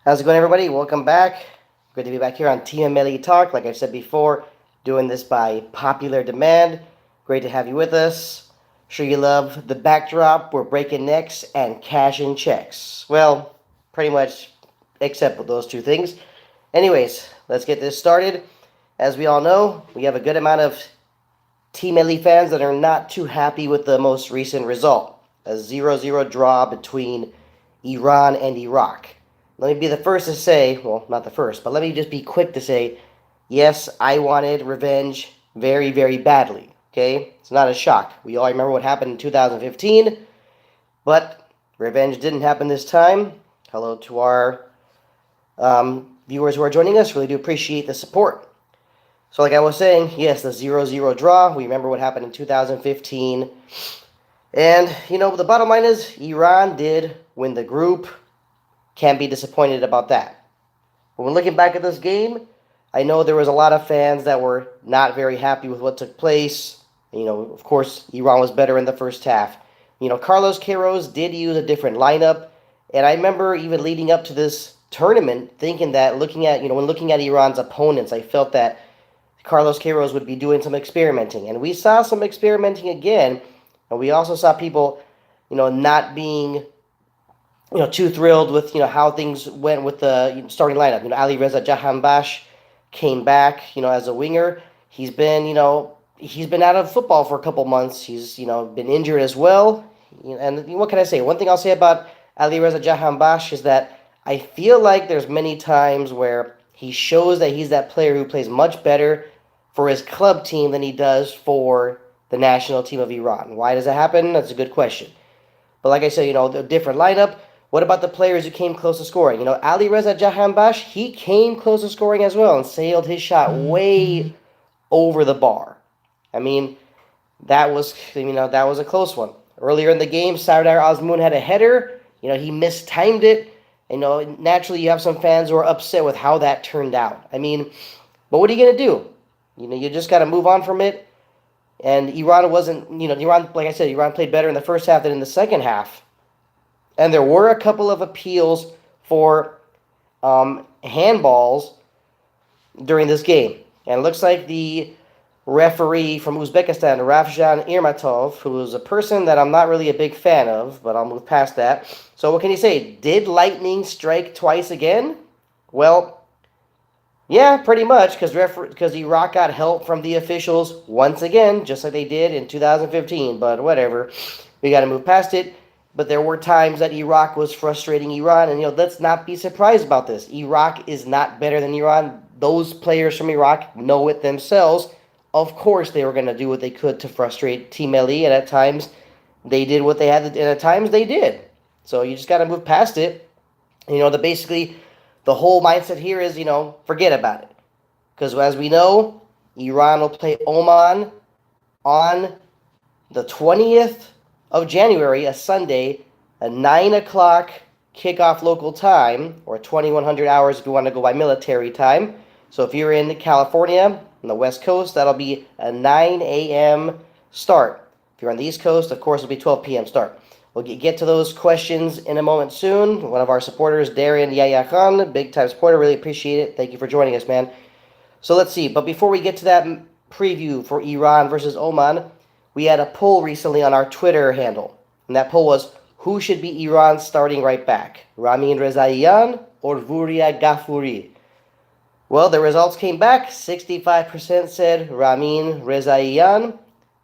How's it going, everybody? Welcome back. Good to be back here on Team Melli Talk. Like I've said before, doing this by popular demand. Great to have you with us. Sure you love the backdrop. We're breaking necks and cashing checks. Well, pretty much except for those two things. Anyways, let's get this started. As we all know, we have a good amount of Team Melli fans that are not too happy with the most recent result. A 0-0 draw between Iran and Iraq. Let me be the first to say, well, not the first, but let me just be quick to say, yes, I wanted revenge very, very badly. Okay? It's not a shock. We all remember what happened in 2015, but revenge didn't happen this time. Hello to our viewers who are joining us. Really do appreciate the support. So, like I was saying, yes, the 0-0 draw. We remember what happened in 2015. And, the bottom line is Iran did win the group. Can't be disappointed about that. But when looking back at this game, I know there was a lot of fans that were not very happy with what took place. Of course, Iran was better in the first half. Carlos Queiroz did use a different lineup. And I remember even leading up to this tournament thinking that when looking at Iran's opponents, I felt that Carlos Queiroz would be doing some experimenting. And we saw some experimenting again. And we also saw people, not being too thrilled with how things went with the starting lineup. Ali Reza Jahanbash came back, as a winger. He's been out of football for a couple months. He's been injured as well. And what can I say? One thing I'll say about Ali Reza Jahanbash is that I feel like there's many times where he shows that he's that player who plays much better for his club team than he does for the national team of Iran. Why does that happen? That's a good question. But like I said, the different lineup. What about the players who came close to scoring? Ali Reza Jahanbash, he came close to scoring as well and sailed his shot way over the bar. I mean, that was a close one. Earlier in the game, Sardar Azmoun had a header. He mistimed it. Naturally you have some fans who are upset with how that turned out. I mean, but what are you going to do? You just got to move on from it. And Iran like I said, Iran played better in the first half than in the second half. And there were a couple of appeals for handballs during this game. And it looks like the referee from Uzbekistan, Ravjan Irmatov, who is a person that I'm not really a big fan of, but I'll move past that. So what can you say? Did lightning strike twice again? Well, yeah, pretty much, because Iraq got help from the officials once again, just like they did in 2015. But whatever. We got to move past it. But there were times that Iraq was frustrating Iran, and let's not be surprised about this. Iraq is not better than Iran. Those players from Iraq know it themselves. Of course, they were going to do what they could to frustrate Team Melli, and at times they did what they had to, and at times they did. So you just got to move past it. Basically the whole mindset here is forget about it, because as we know, Iran will play Oman on the 20th of January, a Sunday, a 9 o'clock kickoff local time, or 2100 hours if you want to go by military time. So if you're in California, on the West Coast, that'll be a 9 a.m. start. If you're on the East Coast, of course, it'll be 12 p.m. start. We'll get to those questions in a moment soon. One of our supporters, Darian Yahya Khan, big-time supporter, really appreciate it. Thank you for joining us, man. So let's see. But before we get to that preview for Iran versus Oman, we had a poll recently on our Twitter handle. And that poll was, who should be Iran's starting right back? Ramin Rezaian or Vuria Ghafouri? Well, the results came back. 65% said Ramin Rezaian.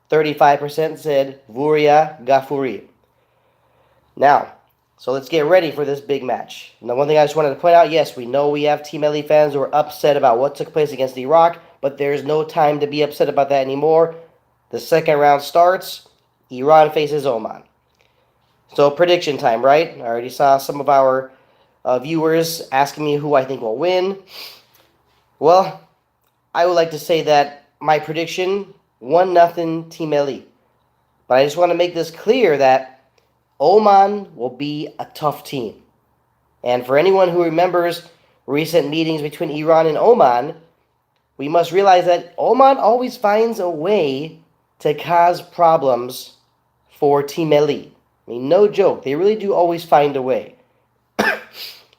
35% said Vuria Ghafouri. Now, so let's get ready for this big match. Now, one thing I just wanted to point out, yes, we know we have Team Melli fans who are upset about what took place against Iraq, but there's no time to be upset about that anymore. The second round starts. Iran faces Oman. So prediction time, right? I already saw some of our viewers asking me who I think will win. Well, I would like to say that my prediction, 1-0 Team Melli. But I just want to make this clear that Oman will be a tough team. And for anyone who remembers recent meetings between Iran and Oman, we must realize that Oman always finds a way to cause problems for Team Melli. I mean, no joke. They really do always find a way.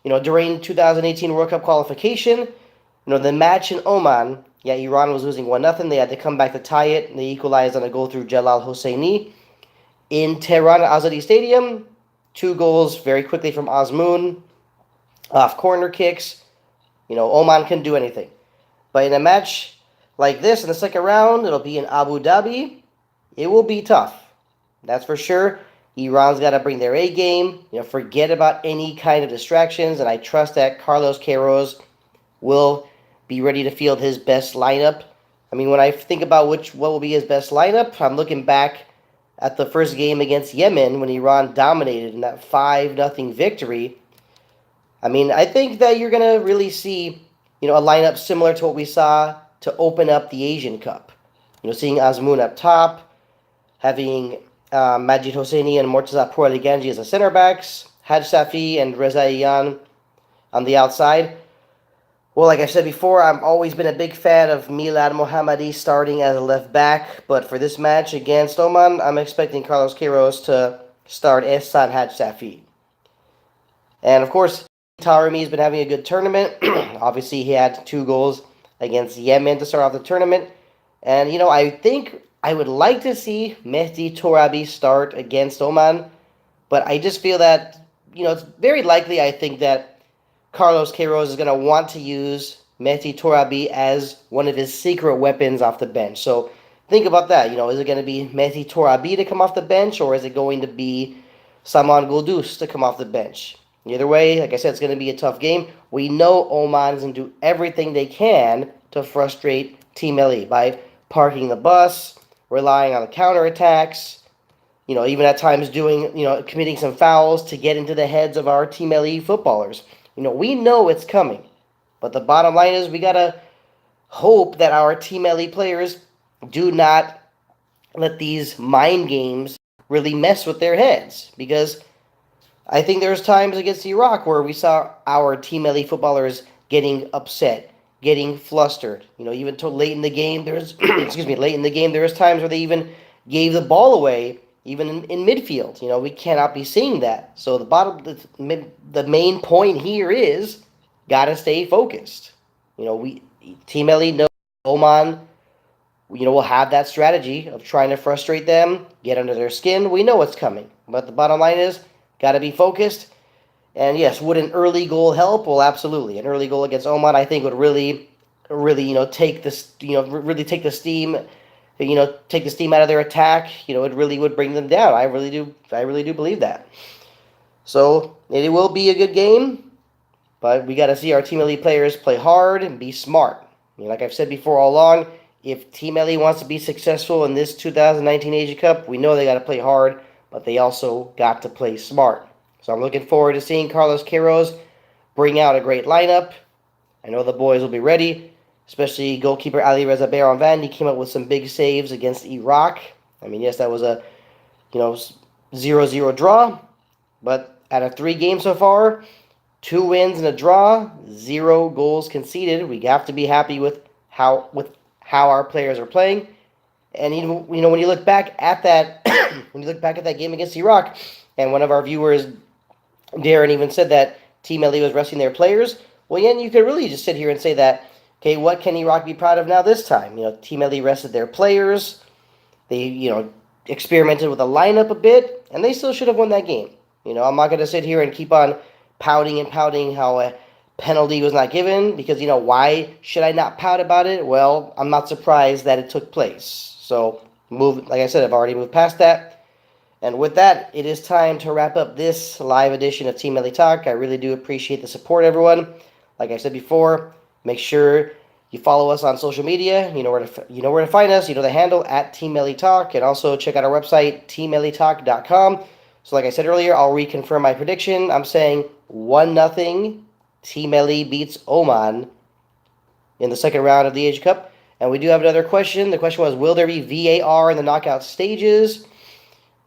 During 2018 World Cup qualification, the match in Oman, yeah, Iran was losing 1-0. They had to come back to tie it. They equalized on a goal through Jalal Hosseini. In Tehran Azadi Stadium, 2 goals very quickly from Azmoun, off corner kicks. Oman can do anything. But in a match like this in the second round, it'll be in Abu Dhabi. It will be tough. That's for sure. Iran's got to bring their A game. Forget about any kind of distractions, and I trust that Carlos Queiroz will be ready to field his best lineup. I mean, when I think about what will be his best lineup, I'm looking back at the first game against Yemen when Iran dominated in that 5-0 victory. I mean, I think that you're going to really see, a lineup similar to what we saw to open up the Asian Cup. Seeing Azmoun up top, having Majid Hosseini and Mortaza Pouraliganji as the center backs, Haj Safi and Reza Iyan on the outside. Well, like I said before, I've always been a big fan of Milad Mohammadi starting as a left back, but for this match against Oman, I'm expecting Carlos Queiroz to start Ehsan Haj Safi. And of course, Taremi has been having a good tournament. Obviously, he had 2 goals against Yemen to start off the tournament. And, I think I would like to see Mehdi Torabi start against Oman, but I just feel that, it's very likely, I think, that Carlos Queiroz is going to want to use Mehdi Torabi as one of his secret weapons off the bench. So think about that. Is it going to be Mehdi Torabi to come off the bench, or is it going to be Saman Gouldous to come off the bench? Either way, like I said, it's going to be a tough game. We know Oman is going to do everything they can to frustrate Team Melli by parking the bus, relying on the counterattacks, even at times committing some fouls to get into the heads of our Team Melli footballers. We know it's coming, but the bottom line is we got to hope that our Team Melli players do not let these mind games really mess with their heads, because I think there's times against Iraq where we saw our Team Melli footballers getting upset, getting flustered. Even till late in the game, there's late in the game, there was times where they even gave the ball away, even in midfield. We cannot be seeing that. So the main point here is gotta stay focused. Team Melli knows Oman, will have that strategy of trying to frustrate them, get under their skin. We know what's coming, but the bottom line is got to be focused. And yes, would an early goal help? Well, absolutely. An early goal against Oman, I think, would really, take this, really take the steam, take the steam out of their attack. It really would bring them down. I really do believe that. So it will be a good game, but we got to see our Team Melli players play hard and be smart. Like I've said before all along, if Team Melli wants to be successful in this 2019 Asia Cup, we know they got to play hard, but they also got to play smart. So I'm looking forward to seeing Carlos Queiroz bring out a great lineup. I know the boys will be ready, especially goalkeeper Ali Reza Bayram. He came up with some big saves against Iraq. I mean, yes, that was a 0-0 draw, but out of 3 games so far, 2 wins and a draw, 0 goals conceded. We have to be happy with how our players are playing. And when you look back at that game against Iraq, and one of our viewers, Darren, even said that Team Melli was resting their players. Well, yeah, you could really just sit here and say that, okay, what can Iraq be proud of now this time? Team Melli rested their players. They, experimented with the lineup a bit, and they still should have won that game. I'm not going to sit here and keep on pouting how a penalty was not given, because, why should I not pout about it? Well, I'm not surprised that it took place. So, like I said, I've already moved past that. And with that, it is time to wrap up this live edition of Team Melli Talk. I really do appreciate the support, everyone. Like I said before, make sure you follow us on social media. You know where to find us. The handle at Team Melli Talk, and also check out our website, teammellitalk.com. So, like I said earlier, I'll reconfirm my prediction. I'm saying 1-0 Team Melli beats Oman in the second round of the Asia Cup. And we do have another question. The question was, will there be VAR in the knockout stages?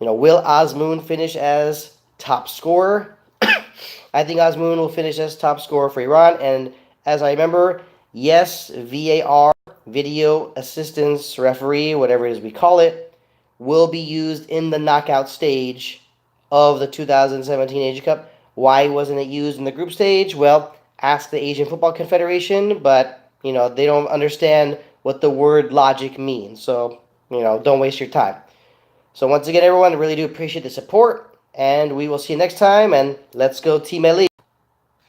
Will Azmoun finish as top scorer? I think Azmoun will finish as top scorer for Iran. And as I remember, yes, VAR, video assistance referee, whatever it is we call it, will be used in the knockout stage of the 2017 Asia Cup. Why wasn't it used in the group stage? Well, ask the Asian Football Confederation, but they don't understand what the word logic means. So, don't waste your time. So once again, everyone, I really do appreciate the support, and we will see you next time, and let's go Team Melli.